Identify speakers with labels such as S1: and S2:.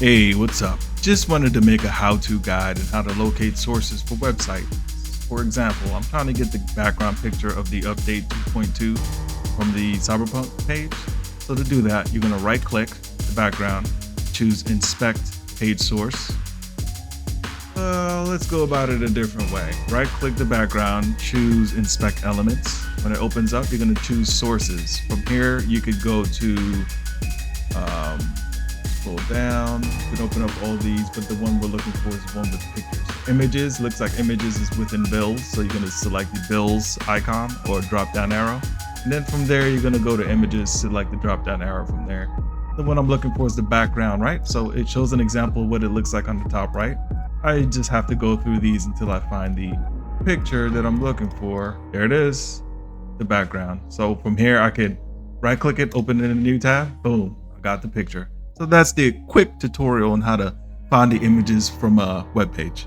S1: Hey, what's up? Just wanted to make a how-to guide on how to locate sources for websites. For example, I'm trying to get the background picture of the update 2.2 from the Cyberpunk page. So to do that, you're going to right-click the background, choose Inspect Page Source. Let's go about it a different way. Right-click the background, choose Inspect Elements. When it opens up, you're going to choose Sources. From here, you could go to scroll down. You can open up all these, but the one we're looking for is one with pictures. Images, looks like images is within bills. So you're going to select the bills icon or drop down arrow. And then from there, you're going to go to images, select the drop down arrow from there. The one I'm looking for is the background, right? So it shows an example of what it looks like on the top right. I just have to go through these until I find the picture that I'm looking for. There it is, the background. So from here, I could right click it, open it in a new tab. Boom, I got the picture. So that's the quick tutorial on how to find the images from a web page.